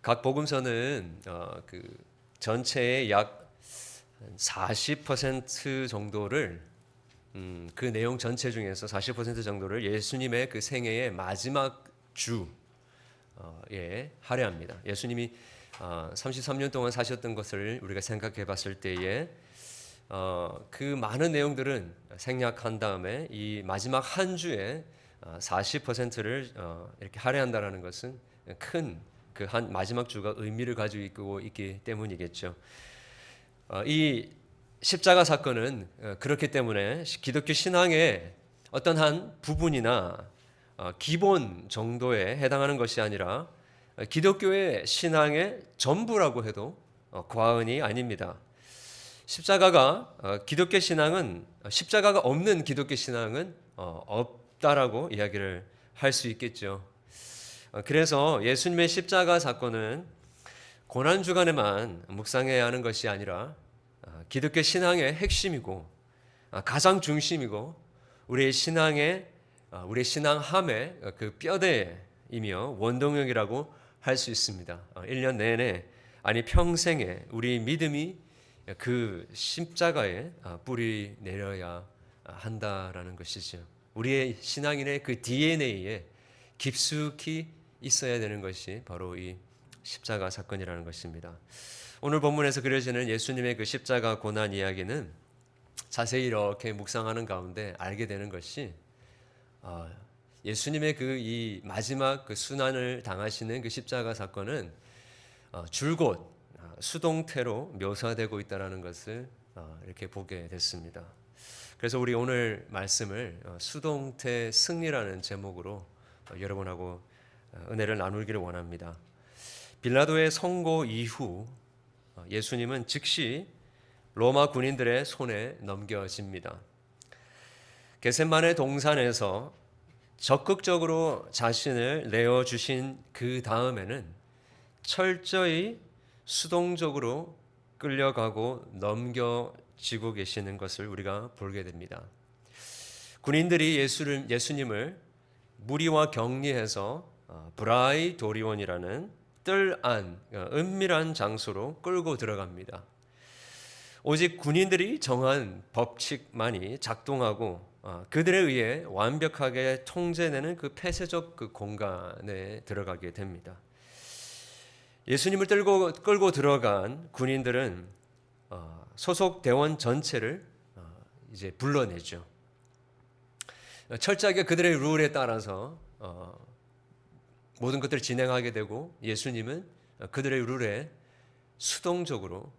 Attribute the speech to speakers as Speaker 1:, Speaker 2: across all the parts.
Speaker 1: 각 복음서는 그 전체의 약 40% 정도를 그 내용 전체 중에서 40% 정도를 예수님의 그 생애의 마지막 주에 할애합니다. 예수님이 33년 동안 사셨던 것을 우리가 생각해 봤을 때에 그 많은 내용들은 생략한 다음에 이 마지막 한 주에 40%를 이렇게 할애한다라는 것은 큰 그 한 마지막 주가 의미를 가지고 있기 때문이겠죠. 이 십자가 사건은 그렇기 때문에 기독교 신앙의 어떤 한 부분이나 기본 정도에 해당하는 것이 아니라 기독교의 신앙의 전부라고 해도 과언이 아닙니다. 기독교 신앙은 십자가가 없는 기독교 신앙은 없다라고 이야기를 할 수 있겠죠. 그래서 예수님의 십자가 사건은 고난 주간에만 묵상해야 하는 것이 아니라 기독교 신앙의 핵심이고 가장 중심이고 우리의 신앙함의 그 뼈대이며 원동력이라고 할 수 있습니다. 1년 내내 아니 평생에 우리 믿음이 그 십자가에 뿌리 내려야 한다라는 것이죠. 우리의 신앙인의 그 DNA에 깊숙이 있어야 되는 것이 바로 이 십자가 사건이라는 것입니다. 오늘 본문에서 그려지는 예수님의 그 십자가 고난 이야기는 자세히 이렇게 묵상하는 가운데 알게 되는 것이 예수님의 그 이 마지막 그 순환을 당하시는 그 십자가 사건은 줄곧 수동태로 묘사되고 있다라는 것을 이렇게 보게 됐습니다. 그래서 우리 오늘 말씀을 수동태 승리라는 제목으로 여러분하고 은혜를 나누기를 원합니다. 빌라도의 선고 이후 예수님은 즉시 로마 군인들의 손에 넘겨집니다. 겟세마네 동산에서 적극적으로 자신을 내어주신 그 다음에는 철저히 수동적으로 끌려가고 넘겨지고 계시는 것을 우리가 보게 됩니다. 군인들이 예수님을 무리와 격리해서 브라이 도리온이라는 뜰 안, 은밀한 장소로 끌고 들어갑니다. 오직 군인들이 정한 법칙만이 작동하고 그들에 의해 완벽하게 통제되는 그 폐쇄적 그 공간에 들어가게 됩니다. 예수님을 끌고 들어간 군인들은 소속 대원 전체를 이제 불러내죠. 철저하게 그들의 룰에 따라서 모든 것들을 진행하게 되고 예수님은 그들의 룰에 수동적으로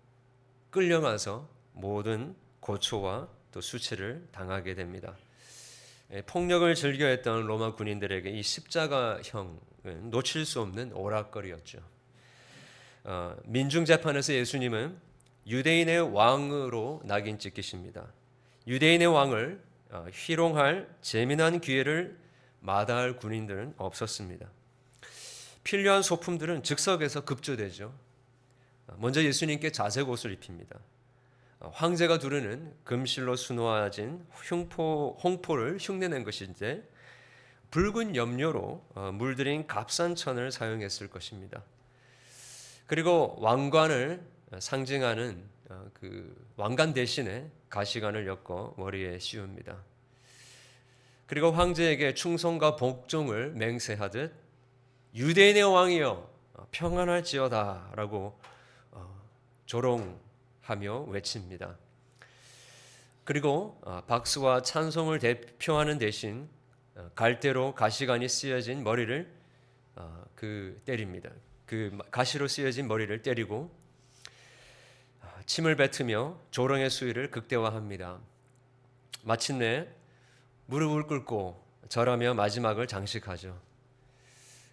Speaker 1: 끌려가서 모든 고초와 또 수치를 당하게 됩니다. 폭력을 즐겨했던 로마 군인들에게 이 십자가형은 놓칠 수 없는 오락거리였죠. 민중재판에서 예수님은 유대인의 왕으로 낙인 찍히십니다. 유대인의 왕을 희롱할 재미난 기회를 마다할 군인들은 없었습니다. 필요한 소품들은 즉석에서 급조되죠. 먼저 예수님께 자색 옷을 입힙니다. 황제가 두르는 금실로 수놓아진 홍포를 흉내낸 것인데 붉은 염료로 물들인 값싼 천을 사용했을 것입니다. 그리고 왕관을 상징하는 그 왕관 대신에 가시관을 엮어 머리에 씌웁니다. 그리고 황제에게 충성과 복종을 맹세하듯 유대인의 왕이여 평안할지어다라고 조롱하며 외칩니다. 그리고 박수와 찬송을 대표하는 대신 갈대로 가시관이 쓰여진 머리를 때립니다. 그 가시로 쓰여진 머리를 때리고 침을 뱉으며 조롱의 수위를 극대화합니다. 마침내 무릎을 꿇고 절하며 마지막을 장식하죠.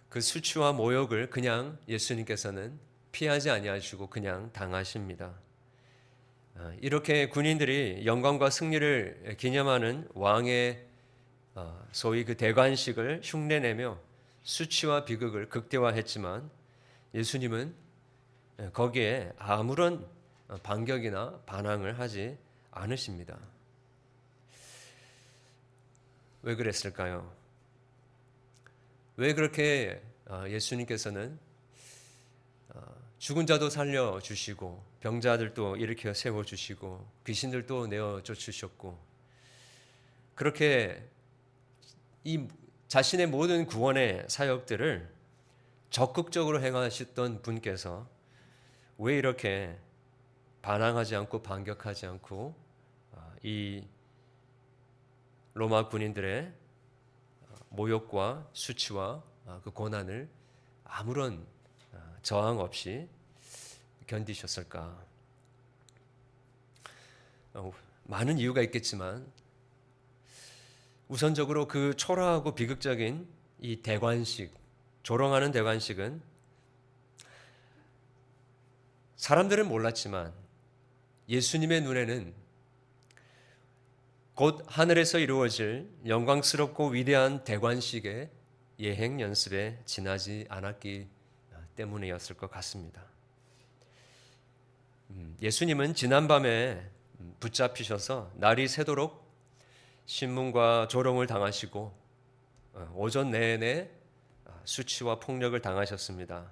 Speaker 1: 그 수치와 모욕을 그냥 예수님께서는 피하지 아니하시고 그냥 당하십니다. 이렇게 군인들이 영광과 승리를 기념하는 왕의 소위 그 대관식을 흉내내며 수치와 비극을 극대화했지만 예수님은 거기에 아무런 반격이나 반항을 하지 않으십니다. 왜 그랬을까요? 왜 그렇게 예수님께서는 죽은 자도 살려 주시고 병자들도 일으켜 세워 주시고 귀신들도 내어 쫓으셨고 그렇게 이 자신의 모든 구원의 사역들을 적극적으로 행하셨던 분께서 왜 이렇게 반항하지 않고 반격하지 않고 이 로마 군인들의 모욕과 수치와 그 고난을 아무런 저항 없이 견디셨을까? 많은 이유가 있겠지만 우선적으로 그 초라하고 비극적인 이 대관식, 조롱하는 대관식은 사람들은 몰랐지만 예수님의 눈에는 곧 하늘에서 이루어질 영광스럽고 위대한 대관식의 예행 연습에 지나지 않았기 때문이었을 것 같습니다. 예수님은 지난밤에 붙잡히셔서 날이 새도록 신문과 조롱을 당하시고 오전 내내 수치와 폭력을 당하셨습니다.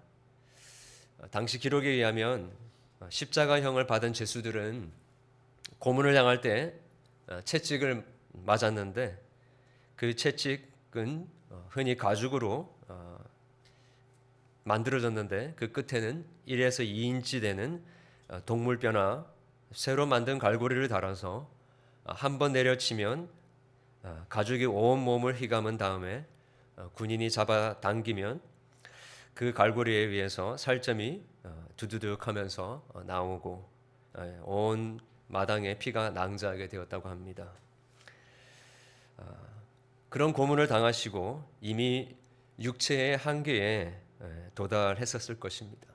Speaker 1: 당시 기록에 의하면 십자가형을 받은 죄수들은 고문을 당할 때 채찍을 맞았는데 그 채찍은 흔히 가죽으로 만들어졌는데 그 끝에는 1에서 2인치 되는 동물뼈나 새로 만든 갈고리를 달아서 한 번 내려치면 가죽이 온 몸을 휘감은 다음에 군인이 잡아 당기면 그 갈고리에 의해서 살점이 두두둑 하면서 나오고 온 마당에 피가 낭자하게 되었다고 합니다. 그런 고문을 당하시고 이미 육체의 한계에 도달했었을 것입니다.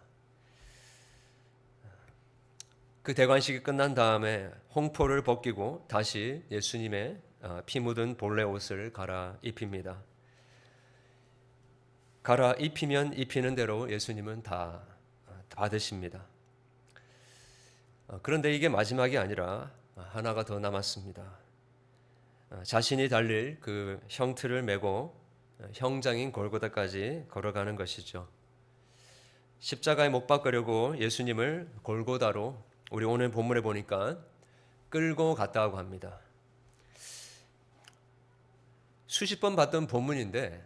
Speaker 1: 그 대관식이 끝난 다음에 홍포를 벗기고 다시 예수님의 피 묻은 본래 옷을 갈아입힙니다. 갈아입히면 입히는 대로 예수님은 다 받으십니다. 그런데 이게 마지막이 아니라 하나가 더 남았습니다. 자신이 달릴 그 형틀을 메고 형장인 골고다까지 걸어가는 것이죠. 십자가에 못 박으려고 예수님을 골고다로 우리 오늘 본문에 보니까 끌고 갔다고 합니다. 수십 번 봤던 본문인데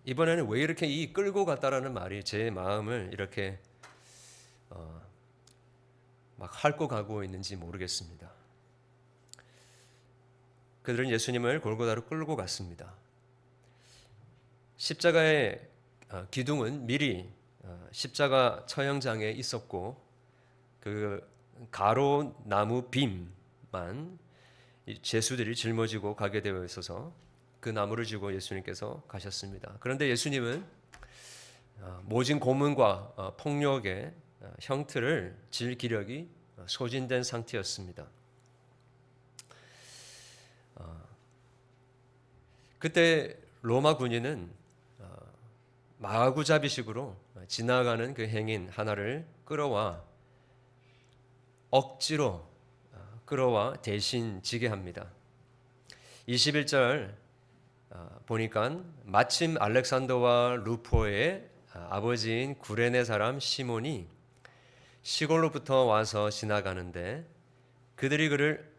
Speaker 1: 이번에는 왜 이렇게 이 끌고 갔다라는 말이 제 마음을 이렇게 막 핥고 가고 있는지 모르겠습니다. 그들은 예수님을 골고다로 끌고 갔습니다. 십자가의 기둥은 미리 십자가 처형장에 있었고 그 가로 나무 빔만 제수들이 짊어지고 가게 되어 있어서 그 나무를 지고 예수님께서 가셨습니다. 그런데 예수님은 모진 고문과 폭력의 형틀을 질 기력이 소진된 상태였습니다. 그때 로마 군인은 마구잡이식으로 지나가는 그 행인 하나를 억지로 끌어와 대신 지게 합니다. 21절 보니까 마침 알렉산더와 루포의 아버지인 구레네 사람 시몬이 시골로부터 와서 지나가는데 그들이 그를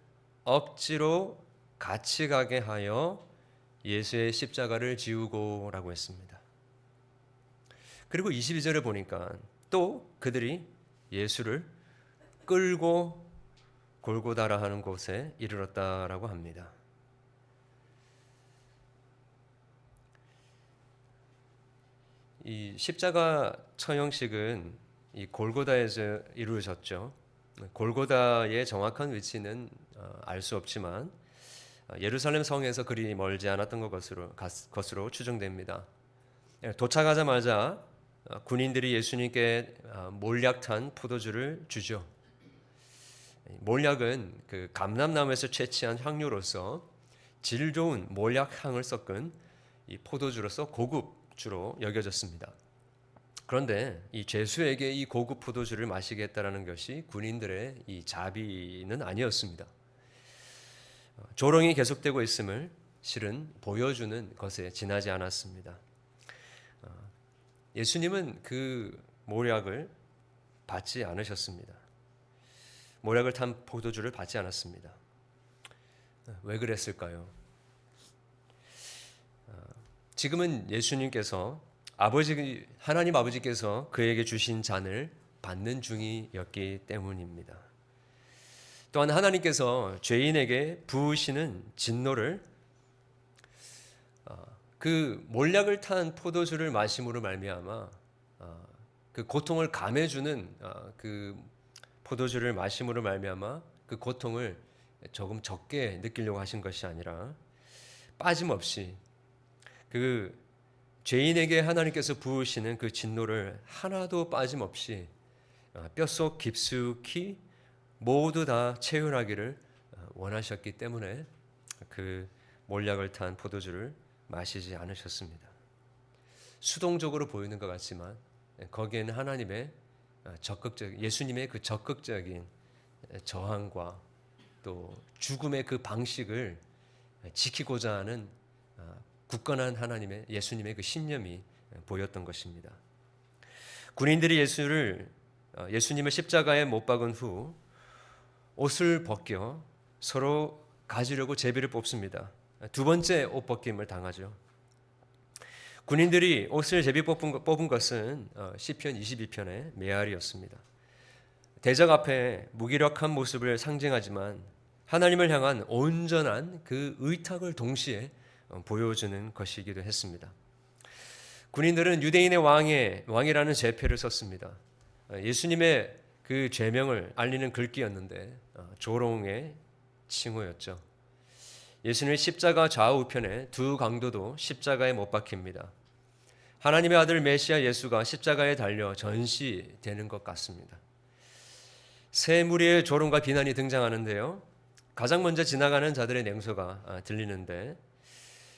Speaker 1: 억지로 같이 가게 하여 예수의 십자가를 지우고라고 했습니다. 그리고 22절에 보니까 또 그들이 예수를 끌고 골고다라 하는 곳에 이르렀다라고 합니다. 이 십자가 처형식은 이 골고다에서 이루어졌죠. 골고다의 정확한 위치는 알 수 없지만 예루살렘 성에서 그리 멀지 않았던 것으로 추정됩니다. 도착하자마자 군인들이 예수님께 몰약탄 포도주를 주죠. 몰약은 그 감람나무에서 채취한 향료로서 질 좋은 몰약향을 섞은 이 포도주로서 고급주로 여겨졌습니다. 그런데 이 죄수에게 이 고급 포도주를 마시게 했다라는 것이 군인들의 이 자비는 아니었습니다. 조롱이 계속되고 있음을 실은 보여주는 것에 지나지 않았습니다. 예수님은 그 몰약을 받지 않으셨습니다. 모략을 탄 포도주를 받지 않았습니다. 왜 그랬을까요? 지금은 예수님께서 하나님 아버지께서 그에게 주신 잔을 받는 중이었기 때문입니다. 또한 하나님께서 죄인에게 부으시는 진노를 그 몰약을 탄 포도주를 마심으로 말미암아 그 고통을 감해주는 그 포도주를 마심으로 말미암아 그 고통을 조금 적게 느끼려고 하신 것이 아니라 빠짐없이 그 죄인에게 하나님께서 부으시는 그 진노를 하나도 빠짐없이 뼛속 깊숙이 모두 다 체휼하기를 원하셨기 때문에 그 몰약을 탄 포도주를 마시지 않으셨습니다. 수동적으로 보이는 것 같지만 거기에는 하나님의 예수님의 그 적극적인 저항과 또 죽음의 그 방식을 지키고자 하는 굳건한 예수님의 그 신념이 보였던 것입니다. 군인들이 예수님을 십자가에 못 박은 후 옷을 벗겨 서로 가지려고 제비를 뽑습니다. 두 번째 옷 벗김을 당하죠. 군인들이 옷을 제비 뽑은 것은 시편 22편의 메아리였습니다. 대적 앞에 무기력한 모습을 상징하지만 하나님을 향한 온전한 그 의탁을 동시에 보여주는 것이기도 했습니다. 군인들은 유대인의 왕이라는 제패를 썼습니다. 예수님의 그 죄명을 알리는 글귀였는데 조롱의 칭호였죠. 예수님의 십자가 좌우편에 두 강도도 십자가에 못 박힙니다. 하나님의 아들 메시아 예수가 십자가에 달려 전시되는 것 같습니다. 세 무리의 조롱과 비난이 등장하는데요. 가장 먼저 지나가는 자들의 냉소가 들리는데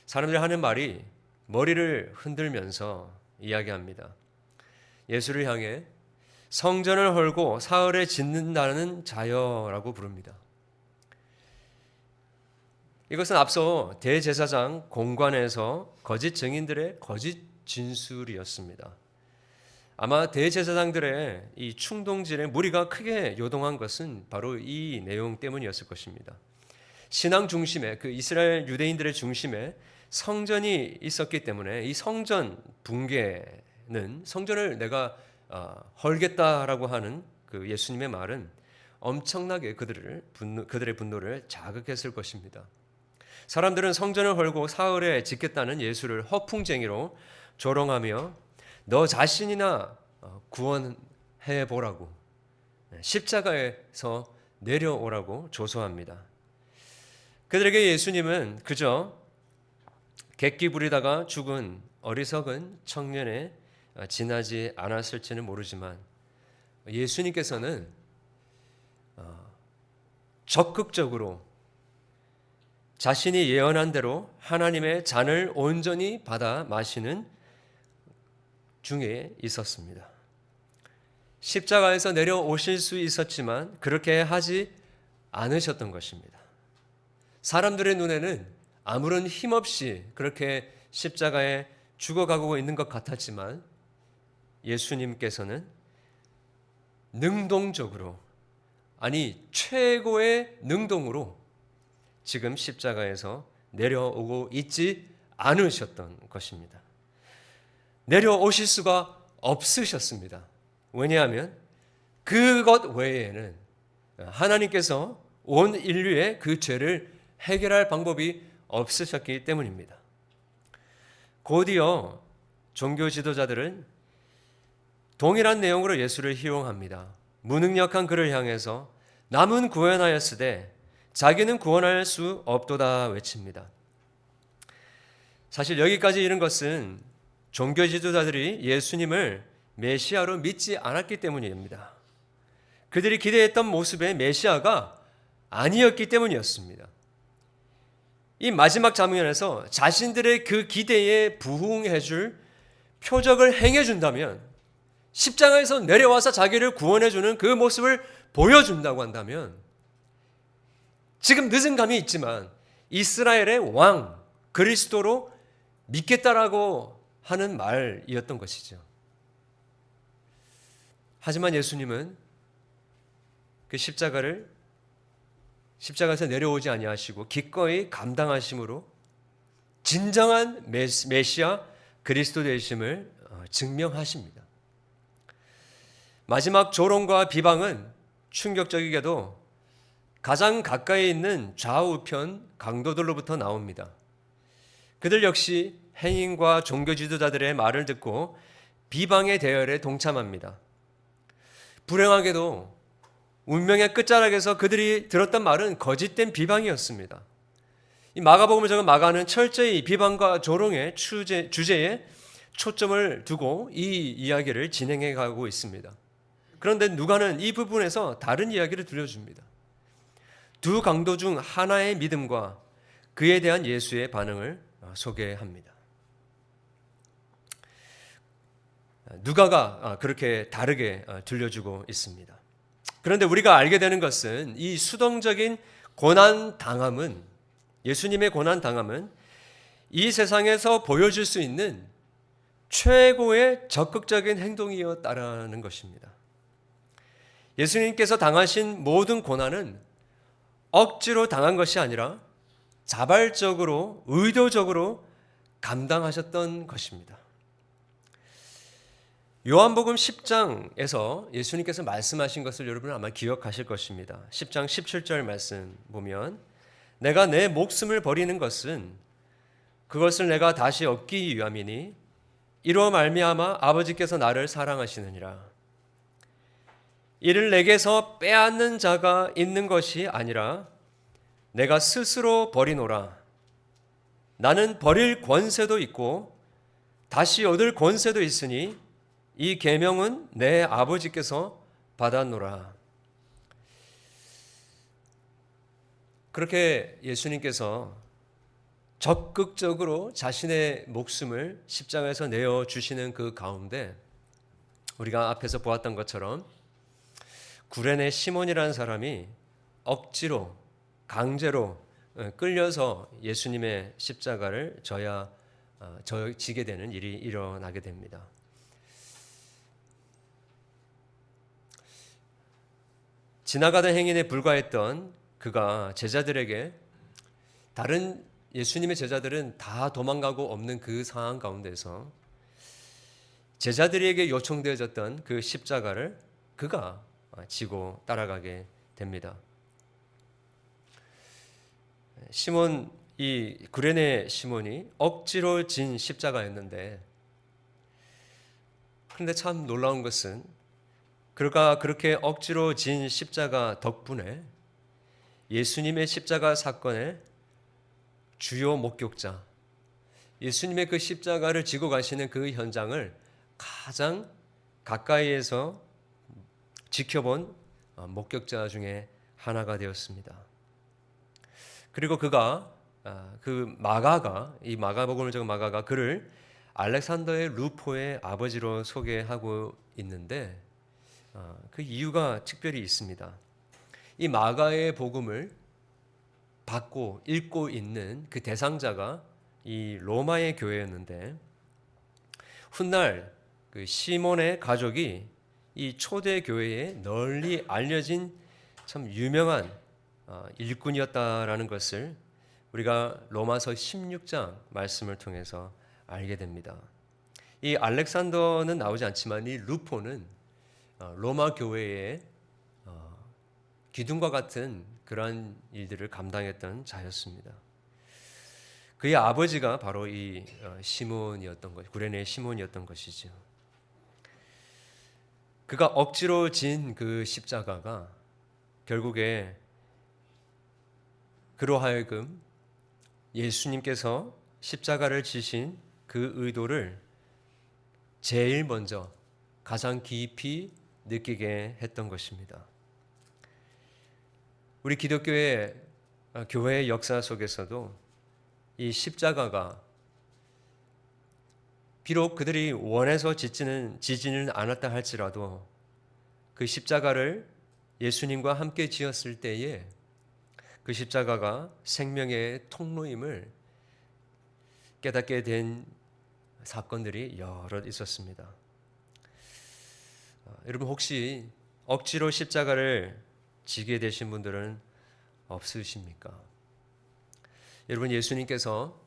Speaker 1: 사람들이 하는 말이 머리를 흔들면서 이야기합니다. 예수를 향해 성전을 헐고 사흘에 짓는다는 자여라고 부릅니다. 이것은 앞서 대제사장 공관에서 거짓 증인들의 거짓 진술이었습니다. 아마 대제사장들의 이 충동질에 무리가 크게 요동한 것은 바로 이 내용 때문이었을 것입니다. 신앙 중심에 그 이스라엘 유대인들의 중심에 성전이 있었기 때문에 이 성전 붕괴는 성전을 내가 헐겠다라고 하는 그 예수님의 말은 엄청나게 그들의 분노를 자극했을 것입니다. 사람들은 성전을 헐고 사흘에 짓겠다는 예수를 허풍쟁이로 조롱하며 너 자신이나 구원해 보라고 십자가에서 내려오라고 조소합니다. 그들에게 예수님은 그저 객기 부리다가 죽은 어리석은 청년에 지나지 않았을지는 모르지만 예수님께서는 적극적으로 자신이 예언한 대로 하나님의 잔을 온전히 받아 마시는 중에 있었습니다. 십자가에서 내려오실 수 있었지만 그렇게 하지 않으셨던 것입니다. 사람들의 눈에는 아무런 힘없이 그렇게 십자가에 죽어가고 있는 것 같았지만 예수님께서는 능동적으로, 아니 최고의 능동으로 지금 십자가에서 내려오고 있지 않으셨던 것입니다. 내려오실 수가 없으셨습니다. 왜냐하면 그것 외에는 하나님께서 온 인류의 그 죄를 해결할 방법이 없으셨기 때문입니다. 곧이어 종교 지도자들은 동일한 내용으로 예수를 희롱합니다. 무능력한 그를 향해서 남은 구원하였으되 자기는 구원할 수 없도다 외칩니다. 사실 여기까지 이른 것은 종교 지도자들이 예수님을 메시아로 믿지 않았기 때문입니다. 그들이 기대했던 모습의 메시아가 아니었기 때문이었습니다. 이 마지막 장면에서 자신들의 그 기대에 부응해줄 표적을 행해준다면, 십자가에서 내려와서 자기를 구원해주는 그 모습을 보여준다고 한다면, 지금 늦은 감이 있지만 이스라엘의 왕 그리스도로 믿겠다라고 하는 말이었던 것이죠. 하지만 예수님은 그 십자가에서 내려오지 아니하시고 기꺼이 감당하심으로 진정한 메시아 그리스도 되심을 증명하십니다. 마지막 조롱과 비방은 충격적이게도 가장 가까이 있는 좌우편 강도들로부터 나옵니다. 그들 역시 행인과 종교 지도자들의 말을 듣고 비방의 대열에 동참합니다. 불행하게도 운명의 끝자락에서 그들이 들었던 말은 거짓된 비방이었습니다. 이 마가복음을 적은 마가는 철저히 비방과 조롱의 주제에 초점을 두고 이 이야기를 진행해 가고 있습니다. 그런데 누가는 이 부분에서 다른 이야기를 들려줍니다. 두 강도 중 하나의 믿음과 그에 대한 예수의 반응을 소개합니다. 누가가 그렇게 다르게 들려주고 있습니다. 그런데 우리가 알게 되는 것은 이 수동적인 고난당함은, 예수님의 고난당함은 이 세상에서 보여줄 수 있는 최고의 적극적인 행동이었다라는 것입니다. 예수님께서 당하신 모든 고난은 억지로 당한 것이 아니라 자발적으로, 의도적으로 감당하셨던 것입니다. 요한복음 10장에서 예수님께서 말씀하신 것을 여러분 아마 기억하실 것입니다. 10장 17절 말씀 보면 내가 내 목숨을 버리는 것은 그것을 내가 다시 얻기 위함이니 이로 말미암아 아버지께서 나를 사랑하시느니라. 이를 내게서 빼앗는 자가 있는 것이 아니라 내가 스스로 버리노라. 나는 버릴 권세도 있고 다시 얻을 권세도 있으니 이 계명은 내 아버지께서 받았노라. 그렇게 예수님께서 적극적으로 자신의 목숨을 십자가에서 내어주시는 그 가운데 우리가 앞에서 보았던 것처럼 구레네 시몬이라는 사람이 억지로 강제로 끌려서 예수님의 십자가를 지게 되는 일이 일어나게 됩니다. 지나가던 행인에 불과했던 그가 제자들에게, 다른 예수님의 제자들은 다 도망가고 없는 그 상황 가운데서 제자들에게 요청되어졌던 그 십자가를 그가 지고 따라가게 됩니다. 이 구레네 시몬이 억지로 진 십자가였는데, 그런데 참 놀라운 것은 그가 그렇게 억지로 진 십자가 덕분에 예수님의 십자가 사건의 주요 목격자, 예수님의 그 십자가를 지고 가시는 그 현장을 가장 가까이에서 지켜본 목격자 중에 하나가 되었습니다. 그리고 그가 이 마가복음을 적은 마가가 그를 알렉산더의 루포의 아버지로 소개하고 있는데 그 이유가 특별히 있습니다. 이 마가의 복음을 받고 읽고 있는 그 대상자가 이 로마의 교회였는데, 훗날 그 시몬의 가족이 이 초대 교회에 널리 알려진 참 유명한 일꾼이었다라는 것을 우리가 로마서 16장 말씀을 통해서 알게 됩니다. 이 알렉산더는 나오지 않지만 이 루포는 로마 교회의 기둥과 같은 그러한 일들을 감당했던 자였습니다. 그의 아버지가 바로 이 시몬이었던 것, 구레네 시몬이었던 것이죠. 그가 억지로 진 그 십자가가 결국에 그로 하여금 예수님께서 십자가를 지신 그 의도를 제일 먼저 가장 깊이 느끼게 했던 것입니다. 우리 기독교의 교회의 역사 속에서도 이 십자가가 비록 그들이 원해서 지지는 않았다 할지라도 그 십자가를 예수님과 함께 지었을 때에 그 십자가가 생명의 통로임을 깨닫게 된 사건들이 여럿 있었습니다. 여러분 혹시 억지로 십자가를 지게 되신 분들은 없으십니까? 여러분 예수님께서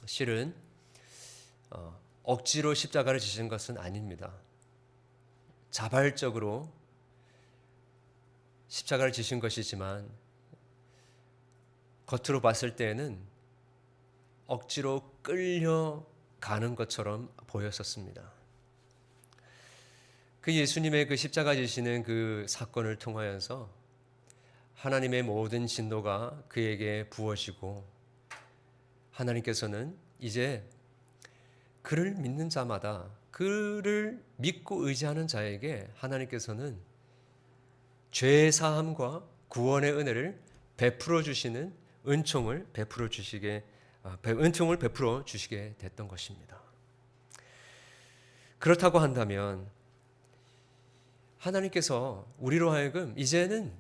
Speaker 1: 실은 억지로 십자가를 지신 것은 아닙니다. 자발적으로 십자가를 지신 것이지만 겉으로 봤을 때에는 억지로 끌려가는 것처럼 보였었습니다. 그 예수님의 그 십자가 지시는 그 사건을 통하여서 하나님의 모든 진노가 그에게 부어지고 하나님께서는 이제 그를 믿는 자마다 그를 믿고 의지하는 자에게 하나님께서는 죄 사함과 구원의 은혜를 베풀어 주시는 은총을 베풀어 주시게 됐던 것입니다. 그렇다고 한다면 하나님께서 우리로 하여금 이제는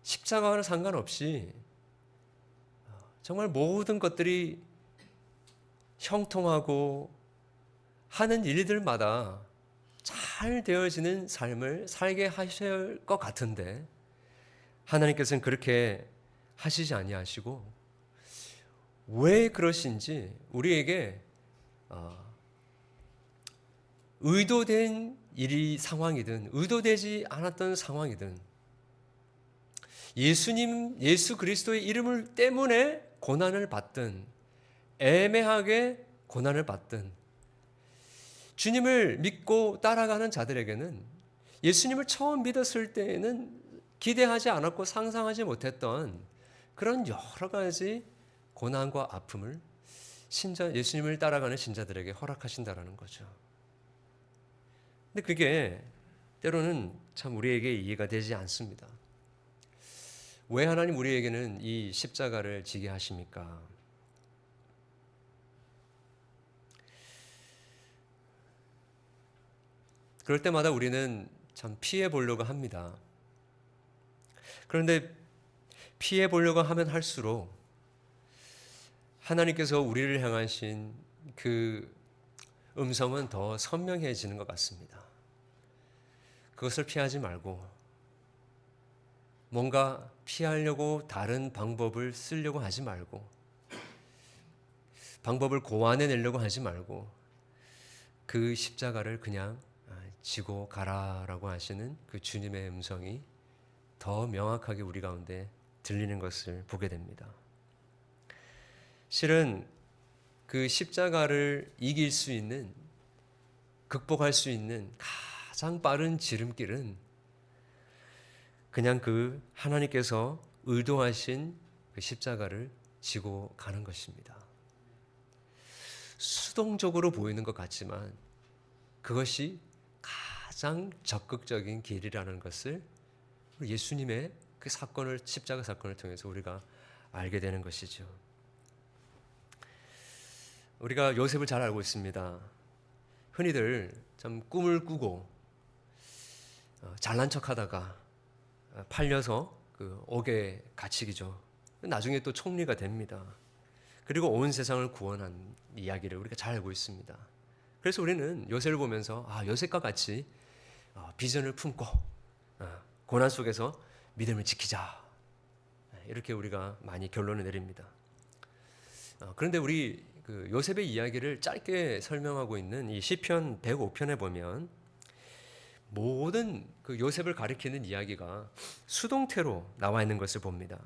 Speaker 1: 십자가와는 상관없이 정말 모든 것들이 형통하고 하는 일들마다 잘 되어지는 삶을 살게 하실 것 같은데 하나님께서는 그렇게 하시지 아니하시고 왜 그러신지 우리에게 의도된 일이 상황이든 의도되지 않았던 상황이든 예수 그리스도의 이름을 때문에 고난을 받든 애매하게 고난을 받든 주님을 믿고 따라가는 자들에게는 예수님을 처음 믿었을 때에는 기대하지 않았고 상상하지 못했던 그런 여러 가지 고난과 아픔을 예수님을 따라가는 신자들에게 허락하신다라는 거죠. 근데 그게 때로는 참 우리에게 이해가 되지 않습니다. 왜 하나님 우리에게는 이 십자가를 지게 하십니까? 그럴 때마다 우리는 참 피해 보려고 합니다. 그런데 피해 보려고 하면 할수록 하나님께서 우리를 향하신 그 음성은 더 선명해지는 것 같습니다. 그것을 피하지 말고 뭔가 피하려고 다른 방법을 쓰려고 하지 말고 방법을 고안해내려고 하지 말고 그 십자가를 그냥 지고 가라라고 하시는 그 주님의 음성이 더 명확하게 우리 가운데 들리는 것을 보게 됩니다. 실은 그 십자가를 이길 수 있는, 극복할 수 있는 가장 빠른 지름길은 그냥 그 하나님께서 의도하신 그 십자가를 지고 가는 것입니다. 수동적으로 보이는 것 같지만 그것이 가장 적극적인 길이라는 것을 예수님의 그 십자가 사건을 통해서 우리가 알게 되는 것이죠. 우리가 요셉을 잘 알고 있습니다. 흔히들 참 꿈을 꾸고 잘난 척하다가 팔려서 그 옥에 갇히기죠. 나중에 또 총리가 됩니다. 그리고 온 세상을 구원한 이야기를 우리가 잘 알고 있습니다. 그래서 우리는 요셉을 보면서 요셉과 같이 비전을 품고 고난 속에서 믿음을 지키자, 이렇게 우리가 많이 결론을 내립니다. 그런데 우리 그 요셉의 이야기를 짧게 설명하고 있는 이 시편 105편에 보면 모든 그 요셉을 가리키는 이야기가 수동태로 나와 있는 것을 봅니다.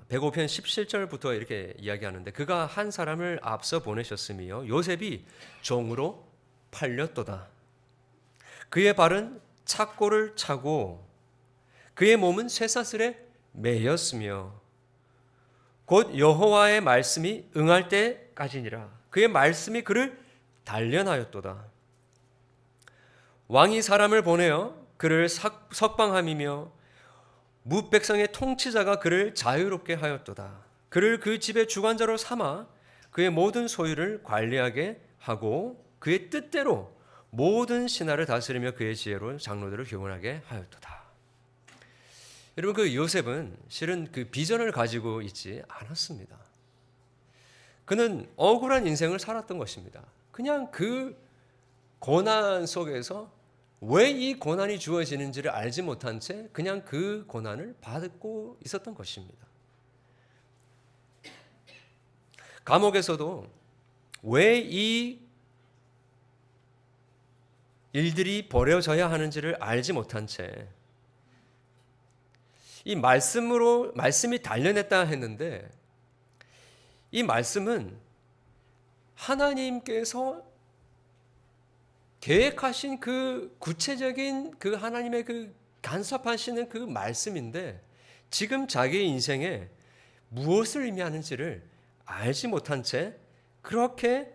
Speaker 1: 105편 17절부터 이렇게 이야기하는데, 그가 한 사람을 앞서 보내셨으며 요셉이 종으로 팔렸도다. 그의 발은 착고를 차고 그의 몸은 쇠사슬에 매였으며 곧 여호와의 말씀이 응할 때까지니라. 그의 말씀이 그를 단련하였도다. 왕이 사람을 보내어 그를 석방함이며 무백성의 통치자가 그를 자유롭게 하였도다. 그를 그 집의 주관자로 삼아 그의 모든 소유를 관리하게 하고 그의 뜻대로 모든 신하를 다스리며 그의 지혜로 장로들을 교훈하게 하였도다. 여러분, 그 요셉은 실은 그 비전을 가지고 있지 않았습니다. 그는 억울한 인생을 살았던 것입니다. 그냥 그 고난 속에서 왜 이 고난이 주어지는지를 알지 못한 채 그냥 그 고난을 받고 있었던 것입니다. 감옥에서도 왜 이 일들이 벌어져야 하는지를 알지 못한 채 이 말씀이 단련했다 했는데, 이 말씀은 하나님께서 계획하신 그 구체적인 그 하나님의 그 간섭하시는 그 말씀인데, 지금 자기의 인생에 무엇을 의미하는지를 알지 못한 채 그렇게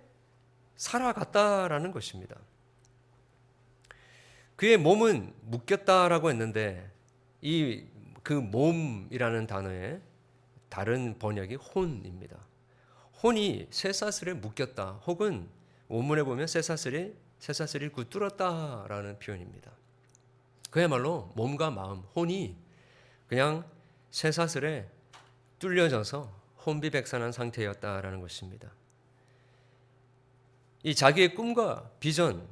Speaker 1: 살아갔다라는 것입니다. 그의 몸은 묶였다라고 했는데, 이 그 몸이라는 단어의 다른 번역이 혼입니다. 혼이 쇠사슬에 묶였다, 혹은 원문에 보면 쇠사슬이 뚫었다라는 표현입니다. 그야말로 몸과 마음, 혼이 그냥 쇠사슬에 뚫려져서 혼비백산한 상태였다라는 것입니다. 이 자기의 꿈과 비전,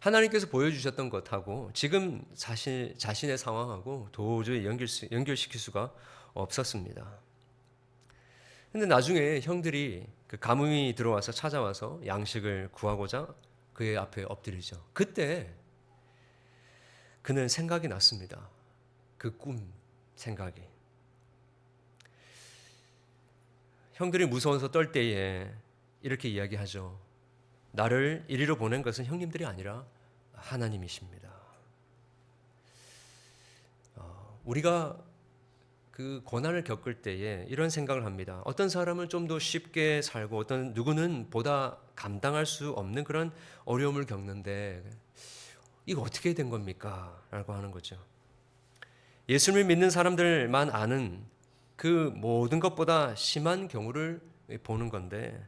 Speaker 1: 하나님께서 보여주셨던 것하고 지금 자신의 상황하고 도저히 연결시킬 수가 없었습니다. 근데 나중에 형들이 그 가뭄이 들어와서 찾아와서 양식을 구하고자 그의 앞에 엎드리죠. 그때 그는 생각이 났습니다. 그 꿈 생각이. 형들이 무서워서 떨 때에 이렇게 이야기하죠. 나를 이리로 보낸 것은 형님들이 아니라 하나님이십니다. 우리가 그 고난을 겪을 때에 이런 생각을 합니다. 어떤 사람은 좀 더 쉽게 살고 어떤 누구는 보다 감당할 수 없는 그런 어려움을 겪는데 이거 어떻게 된 겁니까? 라고 하는 거죠. 예수님을 믿는 사람들만 아는 그 모든 것보다 심한 경우를 보는 건데,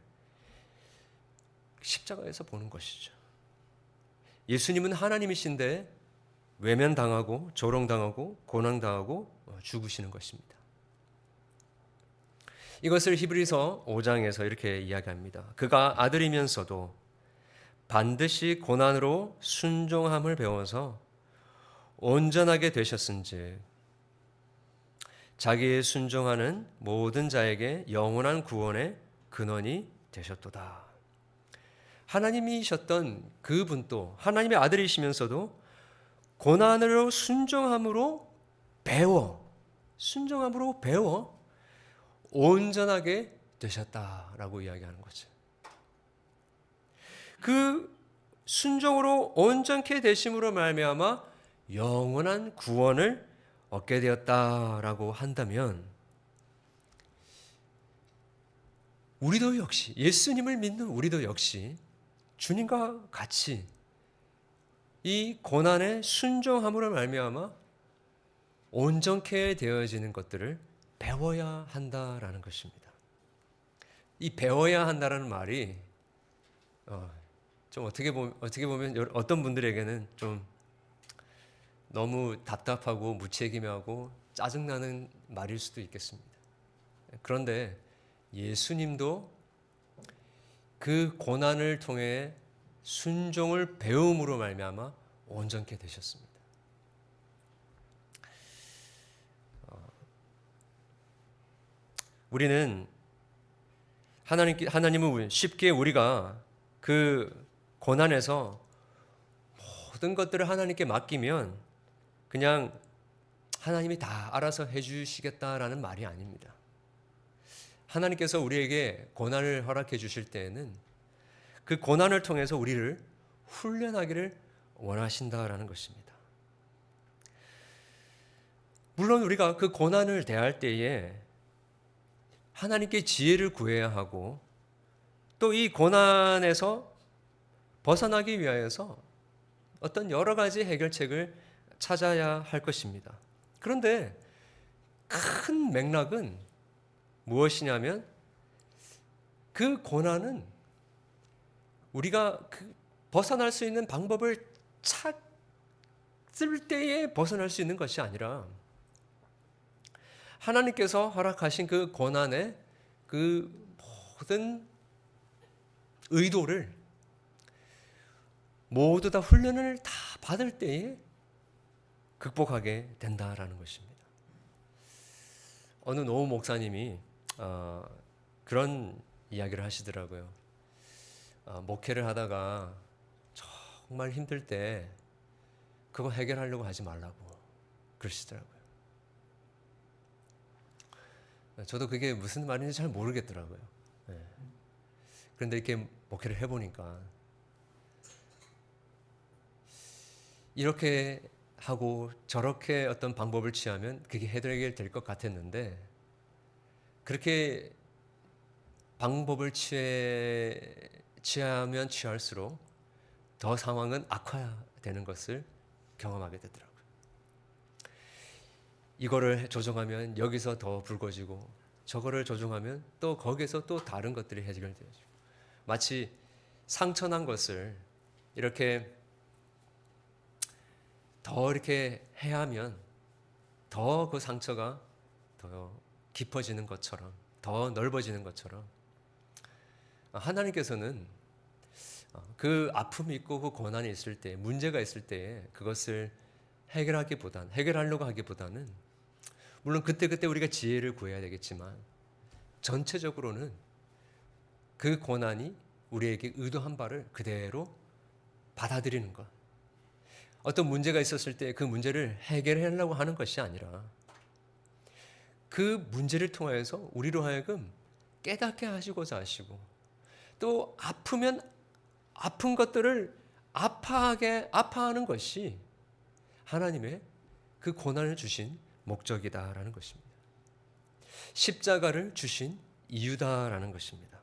Speaker 1: 십자가에서 보는 것이죠. 예수님은 하나님이신데 외면당하고 조롱당하고 고난당하고 죽으시는 것입니다. 이것을 히브리서 5장에서 이렇게 이야기합니다. 그가 아들이면서도 반드시 고난으로 순종함을 배워서 온전하게 되셨은즉 자기의 순종하는 모든 자에게 영원한 구원의 근원이 되셨도다. 하나님이셨던 그분도 하나님의 아들이시면서도 고난으로 순종함으로 배워 온전하게 되셨다라고 이야기하는 거죠. 그 순종으로 온전케 되심으로 말미암아 영원한 구원을 얻게 되었다라고 한다면, 우리도 역시, 예수님을 믿는 우리도 역시 주님과 같이 이 고난에 순종함으로 말미암아 온전케 되어지는 것들을 배워야 한다라는 것입니다. 이 배워야 한다라는 말이 좀 어떻게 보면 어떤 분들에게는 좀 너무 답답하고 무책임하고 짜증나는 말일 수도 있겠습니다. 그런데 예수님도 그 고난을 통해 순종을 배움으로 말미암아 온전케 되셨습니다. 우리는 하나님은 쉽게 우리가 그 고난에서 모든 것들을 하나님께 맡기면 그냥 하나님이 다 알아서 해주시겠다라는 말이 아닙니다. 하나님께서 우리에게 고난을 허락해 주실 때에는 그 고난을 통해서 우리를 훈련하기를 원하신다라는 것입니다. 물론 우리가 그 고난을 대할 때에 하나님께 지혜를 구해야 하고 또 이 고난에서 벗어나기 위하여서 어떤 여러 가지 해결책을 찾아야 할 것입니다. 그런데 큰 맥락은 무엇이냐면 그 고난은 우리가 벗어날 수 있는 방법을 찾을 때에 벗어날 수 있는 것이 아니라 하나님께서 허락하신 그 고난의 그 모든 의도를 모두 다 훈련을 다 받을 때에 극복하게 된다라는 것입니다. 어느 노 목사님이 그런 이야기를 하시더라고요. 목회를 하다가 정말 힘들 때 그거 해결하려고 하지 말라고 그러시더라고요. 저도 그게 무슨 말인지 잘 모르겠더라고요. 그런데 이렇게 목회를 해보니까 이렇게 하고 저렇게 어떤 방법을 취하면 그게 해결될 것 같았는데 그렇게 방법을 취하면 취할수록 더 상황은 악화되는 것을 경험하게 되더라고요. 이거를 조정하면 여기서 더 붉어지고 저거를 조정하면 또 거기서 또 다른 것들이 해결되죠. 마치 상처난 것을 이렇게 더 이렇게 해하면 더 그 상처가 더 깊어지는 것처럼 더 넓어지는 것처럼 하나님께서는 그 아픔이 있고 그 고난이 있을 때 문제가 있을 때 그것을 해결하려고 하기보다는 물론 그때그때 우리가 지혜를 구해야 되겠지만 전체적으로는 그 고난이 우리에게 의도한 바를 그대로 받아들이는 것. 어떤 문제가 있었을 때 그 문제를 해결하려고 하는 것이 아니라 그 문제를 통하여서 우리로 하여금 깨닫게 하시고자 하시고 또 아프면 아픈 것들을 아파하는 것이 하나님의 그 고난을 주신 목적이다라는 것입니다. 십자가를 주신 이유다라는 것입니다.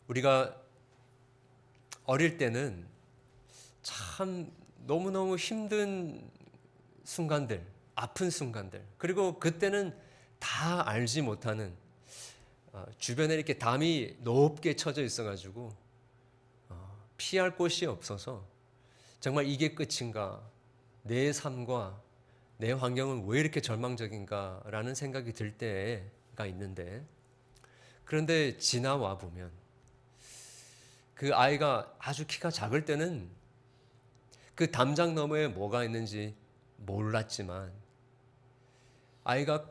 Speaker 1: 우리가 어릴 때는 참 너무너무 힘든 순간들, 아픈 순간들, 그리고 그때는 다 알지 못하는 주변에 이렇게 담이 높게 쳐져 있어가지고 피할 곳이 없어서 정말 이게 끝인가, 내 삶과 내 환경은 왜 이렇게 절망적인가라는 생각이 들 때가 있는데, 그런데 지나와 보면 그 아이가 아주 키가 작을 때는 그 담장 너머에 뭐가 있는지 몰랐지만 아이가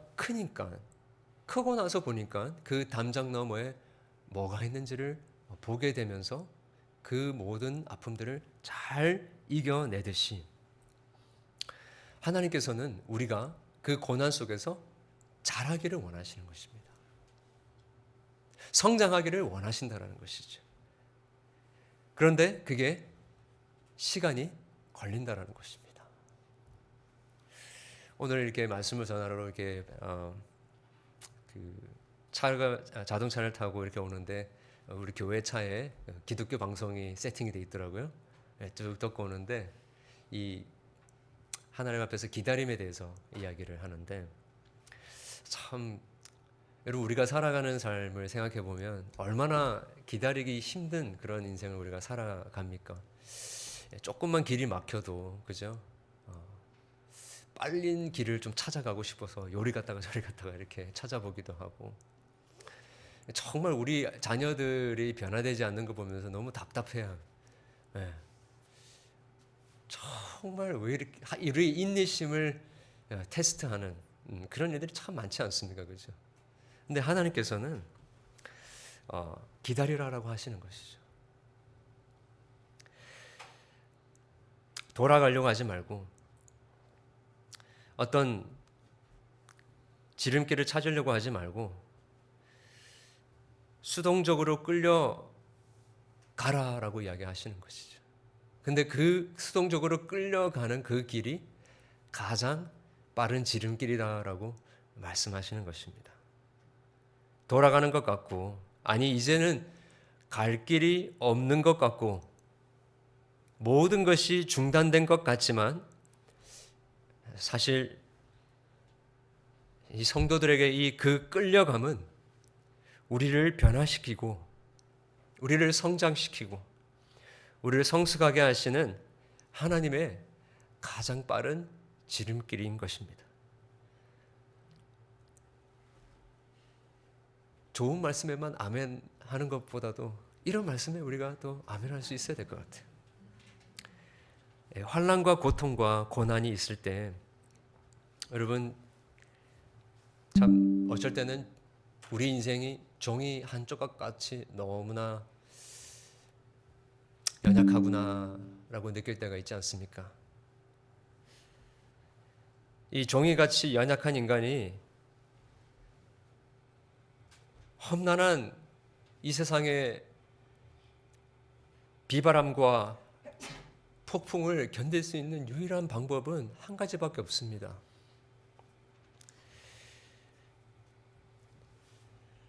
Speaker 1: 크고 나서 보니까 그 담장 너머에 뭐가 있는지를 보게 되면서 그 모든 아픔들을 잘 이겨내듯이 하나님께서는 우리가 그 고난 속에서 자라기를 원하시는 것입니다. 성장하기를 원하신다는 것이죠. 그런데 그게 시간이 걸린다는 것입니다. 오늘 이렇게 말씀을 전하러 이렇게 자동차를 타고 이렇게 오는데 우리 교회 차에 기독교 방송이 세팅이 돼 있더라고요. 쭉 듣고 오는데 이 하나님 앞에서 기다림에 대해서 이야기를 하는데 참 여러분 우리가 살아가는 삶을 생각해 보면 얼마나 기다리기 힘든 그런 인생을 우리가 살아갑니까? 조금만 길이 막혀도 그죠? 빨린 길을 좀 찾아가고 싶어서 요리 갔다가 저리 갔다가 이렇게 찾아보기도 하고 정말 우리 자녀들이 변화되지 않는 거 보면서 너무 답답해요. 네. 정말 왜 이렇게 우리 인내심을 테스트하는 그런 일들이 참 많지 않습니까, 그죠? 근데 하나님께서는 기다리라라고 하시는 것이죠. 돌아가려고 하지 말고 어떤 지름길을 찾으려고 하지 말고 수동적으로 끌려가라라고 이야기하시는 것이죠. 근데 그 수동적으로 끌려가는 그 길이 가장 빠른 지름길이다라고 말씀하시는 것입니다. 돌아가는 것 같고, 아니 이제는 갈 길이 없는 것 같고 모든 것이 중단된 것 같지만 사실 이 성도들에게 이 그 끌려감은 우리를 변화시키고 우리를 성장시키고 우리를 성숙하게 하시는 하나님의 가장 빠른 지름길인 것입니다. 좋은 말씀에만 아멘 하는 것보다도 이런 말씀에 우리가 또 아멘 할 수 있어야 될 것 같아요. 환난과 고통과 고난이 있을 때 여러분 참 어쩔 때는 우리 인생이 종이 한 조각같이 너무나 연약하구나라고 느낄 때가 있지 않습니까? 이 종이같이 연약한 인간이 험난한 이 세상의 비바람과 폭풍을 견딜 수 있는 유일한 방법은 한 가지밖에 없습니다.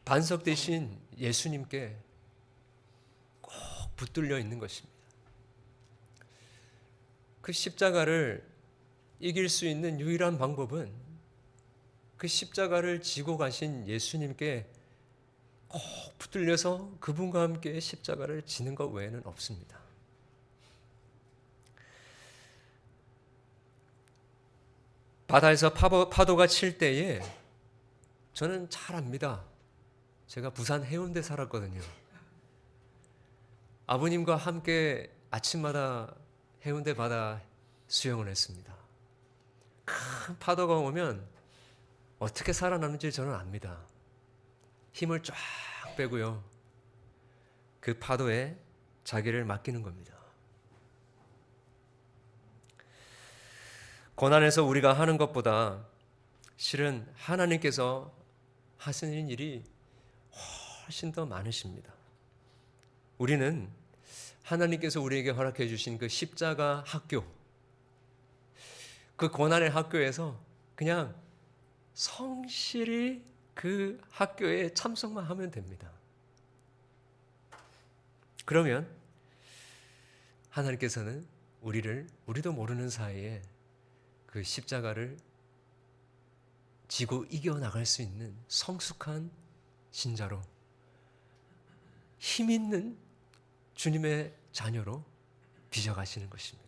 Speaker 1: 반석 대신 예수님께 꼭 붙들려 있는 것입니다. 그 십자가를 이길 수 있는 유일한 방법은 그 십자가를 지고 가신 예수님께 꼭 붙들려서 그분과 함께 십자가를 지는 것 외에는 없습니다. 바다에서 파도가 칠 때에 저는 잘 압니다. 제가 부산 해운대 살았거든요. 아버님과 함께 아침마다 해운대 바다 수영을 했습니다. 큰 파도가 오면 어떻게 살아남는지 저는 압니다. 힘을 쫙 빼고요. 그 파도에 자기를 맡기는 겁니다. 고난에서 우리가 하는 것보다 실은 하나님께서 하시는 일이 훨씬 더 많으십니다. 우리는 하나님께서 우리에게 허락해 주신 그 십자가 학교, 그 고난의 학교에서 그냥 성실히 그 학교에 참석만 하면 됩니다. 그러면 하나님께서는 우리도 모르는 사이에 그 십자가를 지고 이겨나갈 수 있는 성숙한 신자로, 힘 있는 주님의 자녀로 빚어가시는 것입니다.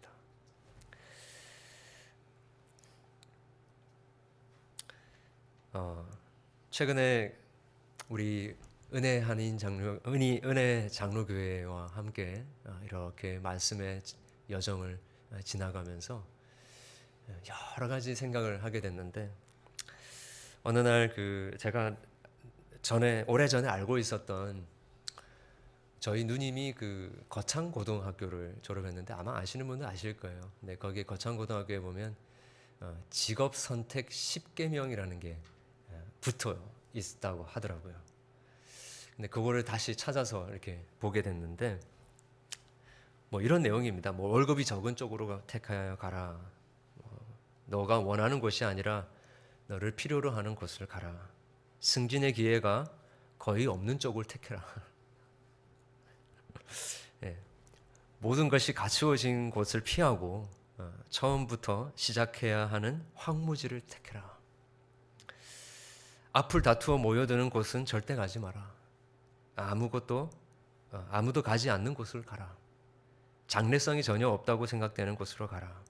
Speaker 1: 최근에 우리 은혜 장로교회와 함께 이렇게 말씀의 여정을 지나가면서 여러 가지 생각을 하게 됐는데, 어느 날 제가 오래전에 알고 있었던 저희 누님이 그 거창고등학교를 졸업했는데 아마 아시는 분들 아실 거예요. 근데 거기 거창고등학교에 보면 직업 선택 10계명이라는 게 붙어 있다고 하더라고요. 근데 그거를 다시 찾아서 이렇게 보게 됐는데 뭐 이런 내용입니다. 뭐 월급이 적은 쪽으로 택하여 가라. 너가 원하는 곳이 아니라 너를 필요로 하는 곳을 가라. 승진의 기회가 거의 없는 쪽을 택해라. 네. 모든 것이 갖추어진 곳을 피하고 처음부터 시작해야 하는 황무지를 택해라. 앞을 다투어 모여드는 곳은 절대 가지 마라. 아무도 가지 않는 곳을 가라. 장래성이 전혀 없다고 생각되는 곳으로 가라.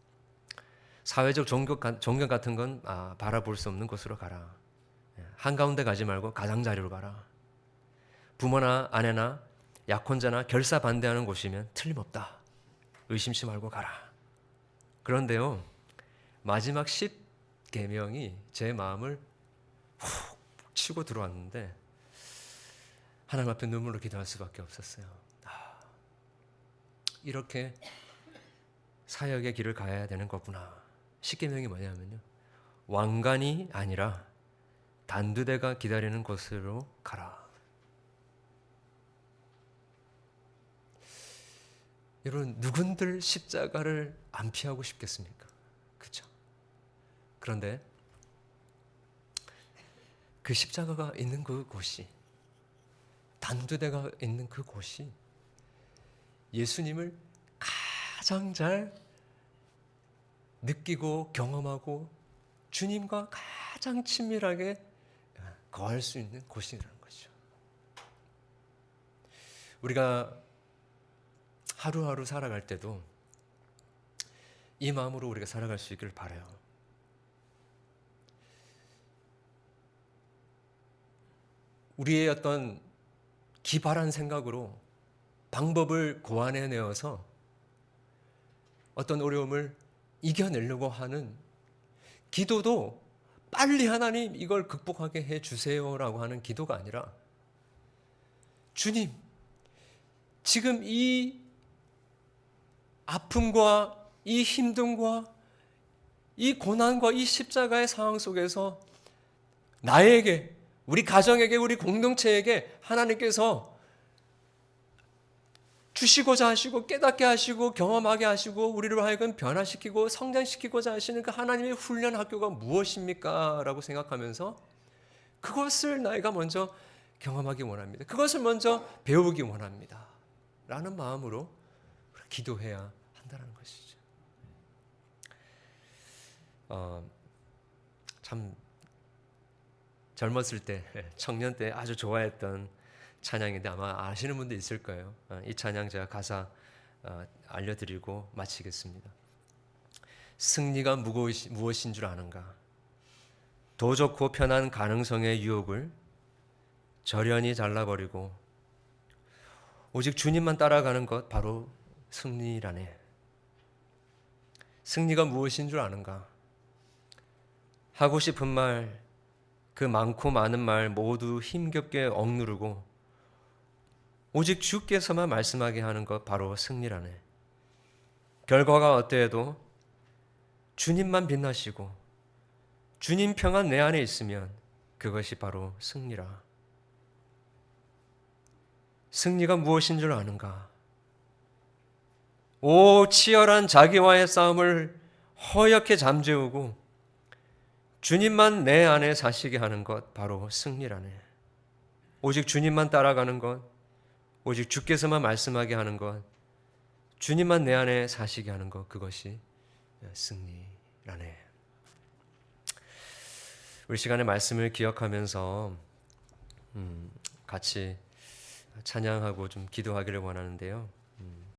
Speaker 1: 사회적 존경 같은 건 바라볼 수 없는 곳으로 가라. 한가운데 가지 말고 가장자리로 가라. 부모나 아내나 약혼자나 결사 반대하는 곳이면 틀림없다. 의심치 말고 가라. 그런데요, 마지막 10계명이 제 마음을 훅 치고 들어왔는데 하나님 앞에 눈물로 기도할 수밖에 없었어요. 이렇게 사역의 길을 가야 되는 거구나. 10계명이 뭐냐면요, 왕관이 아니라 단두대가 기다리는 곳으로 가라. 여러분, 누군들 십자가를 안 피하고 싶겠습니까? 그렇죠? 그런데 그 십자가가 있는 그곳이, 단두대가 있는 그곳이 예수님을 가장 잘 느끼고 경험하고 주님과 가장 친밀하게 거할 수 있는 곳이라는 거죠. 우리가 하루하루 살아갈 때도 이 마음으로 우리가 살아갈 수 있기를 바라요. 우리의 어떤 기발한 생각으로 방법을 고안해내어서 어떤 어려움을 이겨내려고 하는 기도도 빨리 하나님 이걸 극복하게 해 주세요라고 하는 기도가 아니라 주님, 지금 이 아픔과 이 힘듦과 이 고난과 이 십자가의 상황 속에서 나에게, 우리 가정에게, 우리 공동체에게 하나님께서 주시고자 하시고 깨닫게 하시고 경험하게 하시고 우리를 하여금 변화시키고 성장시키고자 하시는 그 하나님의 훈련 학교가 무엇입니까? 라고 생각하면서 그것을 나이가 먼저 경험하기 원합니다. 그것을 먼저 배우기 원합니다. 라는 마음으로 기도해야 한다는 것이죠. 참 젊었을 때, 청년 때 아주 좋아했던 찬양인데 아마 아시는 분도 있을 거예요. 이 찬양 제가 가사 알려드리고 마치겠습니다. 승리가 무엇인 줄 아는가? 도 좋고 편한 가능성의 유혹을 저련히 잘라버리고 오직 주님만 따라가는 것 바로 승리라네. 승리가 무엇인 줄 아는가? 하고 싶은 말, 그 많고 많은 말 모두 힘겹게 억누르고 오직 주께서만 말씀하게 하는 것 바로 승리라네. 결과가 어때도 주님만 빛나시고 주님 평안 내 안에 있으면 그것이 바로 승리라. 승리가 무엇인 줄 아는가? 오 치열한 자기와의 싸움을 허옇게 잠재우고 주님만 내 안에 사시게 하는 것 바로 승리라네. 오직 주님만 따라가는 것, 오직 주께서만 말씀하게 하는 것, 주님만 내 안에 사시게 하는 것, 그것이 승리라네. 우리 시간의 말씀을 기억하면서 같이 찬양하고 좀 기도하기를 원하는데요.